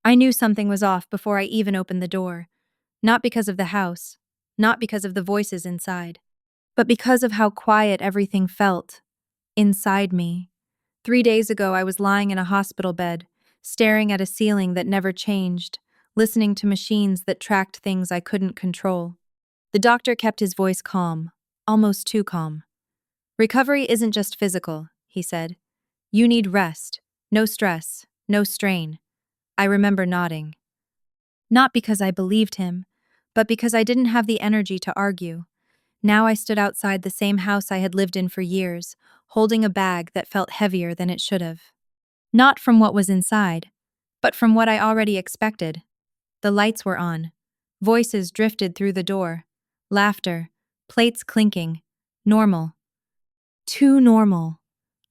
I knew something was off before I even opened the door. Not because of the house, not because of the voices inside, but because of how quiet everything felt inside me. 3 days ago, I was lying in a hospital bed, staring at a ceiling that never changed, listening to machines that tracked things I couldn't control. The doctor kept his voice calm, almost too calm. Recovery isn't just physical, he said. You need rest, no stress, no strain. I remember nodding. Not because I believed him, but because I didn't have the energy to argue. Now I stood outside the same house I had lived in for years, holding a bag that felt heavier than it should have. Not from what was inside, but from what I already expected. The lights were on. Voices drifted through the door. Laughter. Plates clinking. Normal. Too normal.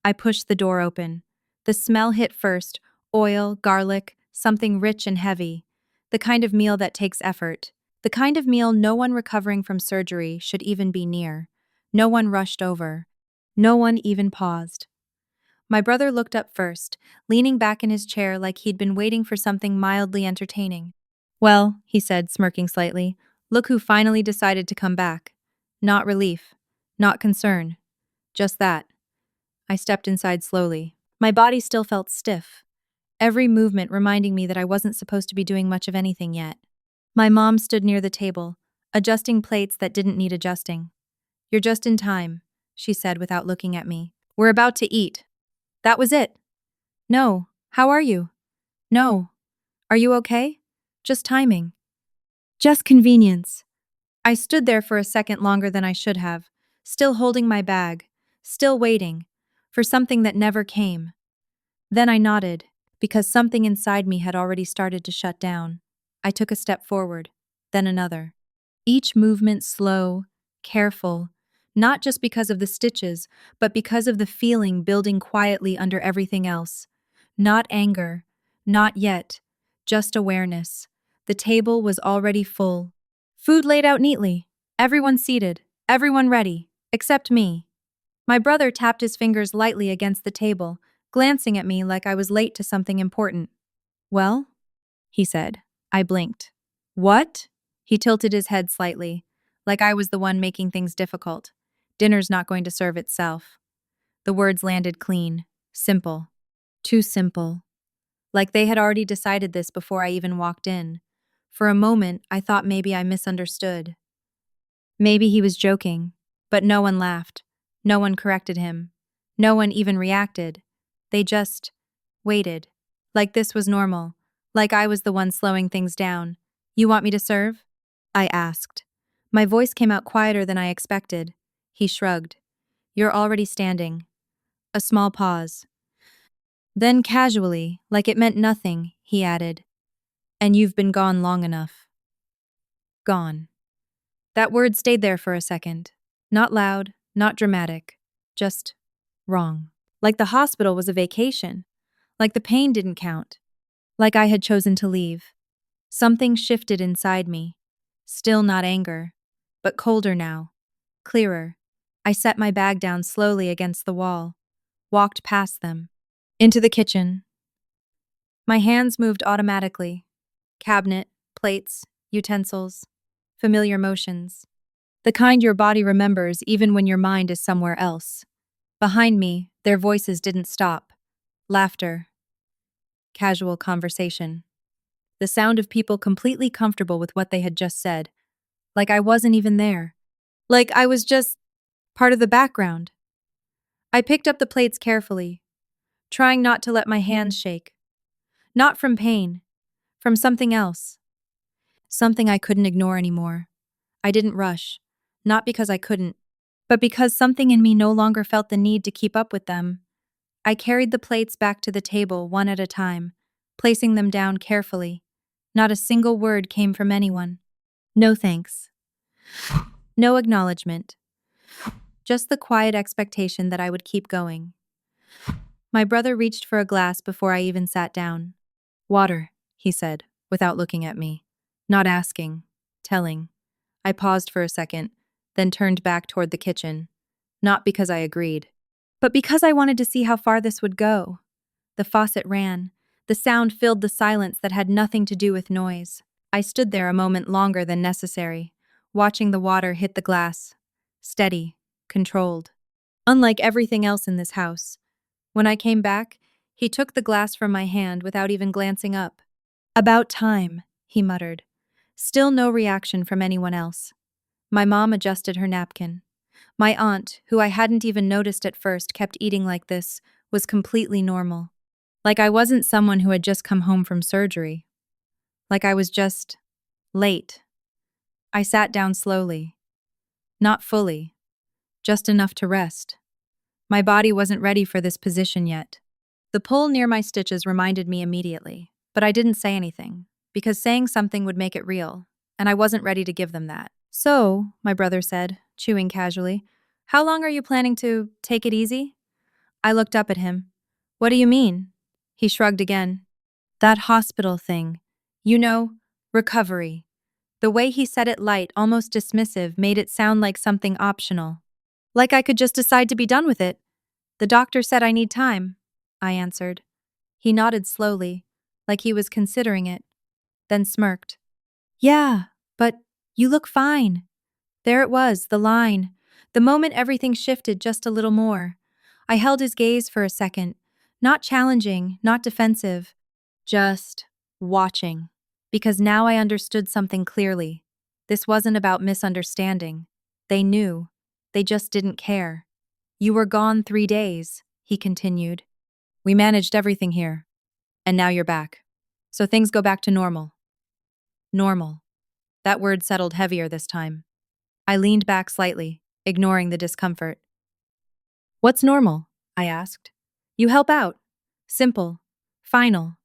I pushed the door open. The smell hit first: oil, garlic, something rich and heavy. The kind of meal that takes effort. The kind of meal no one recovering from surgery should even be near. No one rushed over. No one even paused. My brother looked up first, leaning back in his chair like he'd been waiting for something mildly entertaining. Well, he said, smirking slightly, look who finally decided to come back. Not relief. Not concern. Just that. I stepped inside slowly. My body still felt stiff, every movement reminding me that I wasn't supposed to be doing much of anything yet. My mom stood near the table, adjusting plates that didn't need adjusting. You're just in time, she said without looking at me. We're about to eat. That was it. No. How are you? No. Are you okay? Just timing. Just convenience. I stood there for a second longer than I should have, still holding my bag, still waiting, for something that never came. Then I nodded, because something inside me had already started to shut down. I took a step forward, then another. Each movement slow, careful, not just because of the stitches, but because of the feeling building quietly under everything else. Not anger, not yet, just awareness. The table was already full. Food laid out neatly, everyone seated, everyone ready, except me. My brother tapped his fingers lightly against the table, glancing at me like I was late to something important. Well? He said. I blinked. What? He tilted his head slightly, like I was the one making things difficult. Dinner's not going to serve itself. The words landed clean, simple. Too simple. Like they had already decided this before I even walked in. For a moment, I thought maybe I misunderstood. Maybe he was joking, but no one laughed. No one corrected him. No one even reacted. They just waited. Like this was normal. Like I was the one slowing things down. You want me to serve? I asked. My voice came out quieter than I expected. He shrugged. You're already standing. A small pause. Then casually, like it meant nothing, he added. And you've been gone long enough. Gone. That word stayed there for a second. Not loud, not dramatic. Just wrong. Like the hospital was a vacation. Like the pain didn't count. Like I had chosen to leave. Something shifted inside me. Still not anger, but colder now. Clearer. I set my bag down slowly against the wall. Walked past them. Into the kitchen. My hands moved automatically. Cabinet, plates, utensils. Familiar motions. The kind your body remembers even when your mind is somewhere else. Behind me, their voices didn't stop. Laughter. Casual conversation. The sound of people completely comfortable with what they had just said. Like I wasn't even there. Like I was just part of the background. I picked up the plates carefully, trying not to let my hands shake. Not from pain, from something else. Something I couldn't ignore anymore. I didn't rush, not because I couldn't, but because something in me no longer felt the need to keep up with them. I carried the plates back to the table one at a time, placing them down carefully. Not a single word came from anyone. No thanks. No acknowledgement. Just the quiet expectation that I would keep going. My brother reached for a glass before I even sat down. Water, he said, without looking at me. Not asking, telling. I paused for a second, then turned back toward the kitchen. Not because I agreed, but because I wanted to see how far this would go. The faucet ran. The sound filled the silence that had nothing to do with noise. I stood there a moment longer than necessary, watching the water hit the glass. Steady, controlled. Unlike everything else in this house. When I came back, he took the glass from my hand without even glancing up. "About time," he muttered. Still no reaction from anyone else. My mom adjusted her napkin. My aunt, who I hadn't even noticed at first, kept eating like this, was completely normal. Like I wasn't someone who had just come home from surgery. Like I was just late. I sat down slowly. Not fully. Just enough to rest. My body wasn't ready for this position yet. The pull near my stitches reminded me immediately, but I didn't say anything, because saying something would make it real, and I wasn't ready to give them that. "So," my brother said, chewing casually, "how long are you planning to take it easy?" I looked up at him. "What do you mean?" He shrugged again. "That hospital thing. You know, recovery." The way he said it light, almost dismissive, made it sound like something optional. Like I could just decide to be done with it. "The doctor said I need time," I answered. He nodded slowly, like he was considering it, then smirked. "Yeah, but you look fine." There it was, the line. The moment everything shifted just a little more. I held his gaze for a second, not challenging, not defensive, just watching. Because now I understood something clearly. This wasn't about misunderstanding. They knew. They just didn't care. "You were gone 3 days," he continued. "We managed everything here. And now you're back. So things go back to normal." Normal. That word settled heavier this time. I leaned back slightly, ignoring the discomfort. "What's normal?" I asked. "You help out. Simple. Final."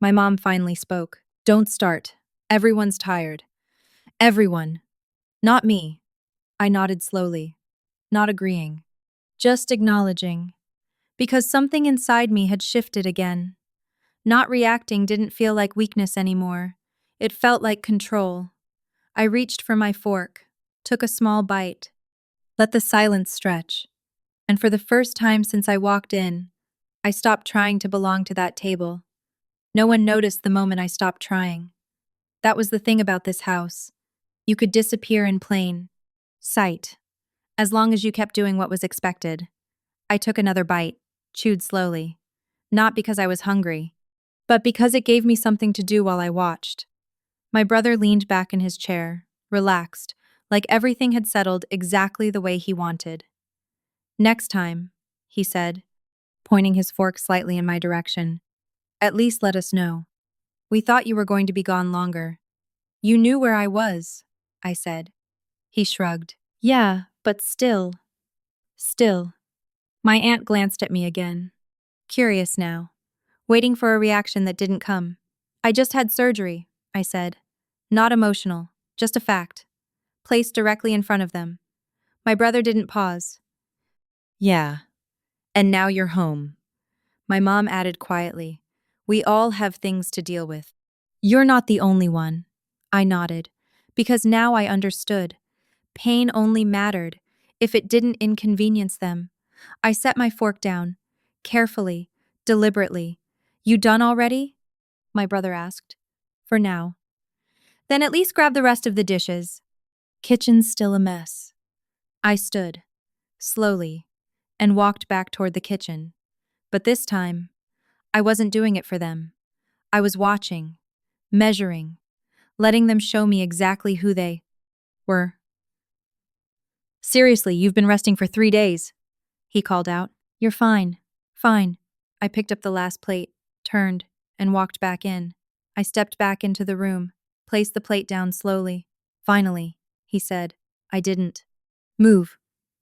My mom finally spoke. "Don't start. Everyone's tired. Everyone. Not me." I nodded slowly, not agreeing, just acknowledging. Because something inside me had shifted again. Not reacting didn't feel like weakness anymore. It felt like control. I reached for my fork, took a small bite, let the silence stretch. And for the first time since I walked in, I stopped trying to belong to that table. No one noticed the moment I stopped trying. That was the thing about this house. You could disappear in plain sight, as long as you kept doing what was expected. I took another bite, chewed slowly. Not because I was hungry, but because it gave me something to do while I watched. My brother leaned back in his chair, relaxed, like everything had settled exactly the way he wanted. "Next time," he said, pointing his fork slightly in my direction, "at least let us know. We thought you were going to be gone longer." "You knew where I was," I said. He shrugged. "Yeah, but still." Still. My aunt glanced at me again. Curious now, waiting for a reaction that didn't come. "I just had surgery," I said. Not emotional, just a fact. Placed directly in front of them. My brother didn't pause. "Yeah. And now you're home," my mom added quietly. "We all have things to deal with." "You're not the only one," I nodded, because now I understood. Pain only mattered if it didn't inconvenience them. I set my fork down, carefully, deliberately. "You done already?" my brother asked. "For now." "Then at least grab the rest of the dishes." Kitchen's still a mess. I stood, slowly, and walked back toward the kitchen. But this time, I wasn't doing it for them. I was watching, measuring, letting them show me exactly who they were. "Seriously, you've been resting for 3 days," he called out. "You're fine. Fine." I picked up the last plate, turned, and walked back in. I stepped back into the room, placed the plate down slowly. "Finally," he said. I didn't move.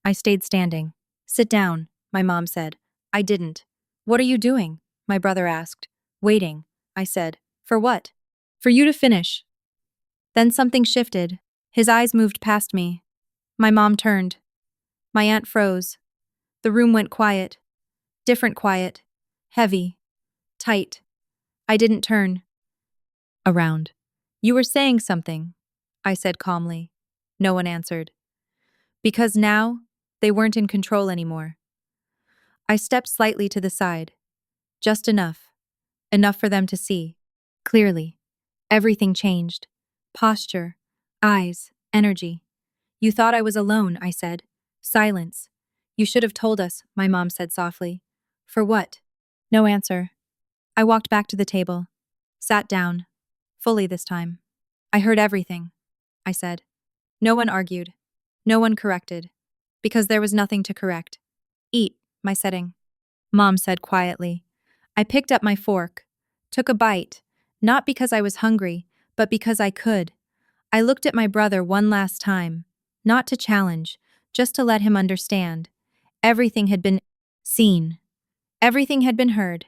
I stayed standing. "Sit down," my mom said. I didn't. "What are you doing?" my brother asked. "Waiting," I said. "For what?" "For you to finish." Then something shifted. His eyes moved past me. My mom turned. My aunt froze. The room went quiet. Different quiet. Heavy. Tight. I didn't turn around. "You were saying something," I said calmly. No one answered. Because now, they weren't in control anymore. I stepped slightly to the side. Just enough. enough for them to see. Clearly. Everything changed. Posture, eyes, energy. You thought I was alone, I said. Silence. You should have told us, my mom said softly. For what? No answer. I walked back to the table. Sat down. Fully this time. I heard everything, I said. No one argued. No one corrected. Because there was nothing to correct. Eat, my setting. Mom said quietly. I picked up my fork. Took a bite. Not because I was hungry, but because I could. I looked at my brother one last time. Not to challenge, just to let him understand. Everything had been seen. Everything had been heard.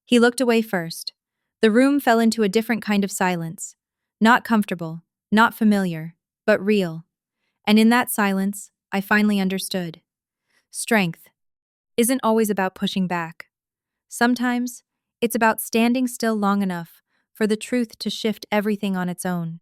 He looked away first. The room fell into a different kind of silence. Not comfortable, not familiar, but real. And in that silence, I finally understood. Strength isn't always about pushing back. Sometimes, it's about standing still long enough for the truth to shift everything on its own.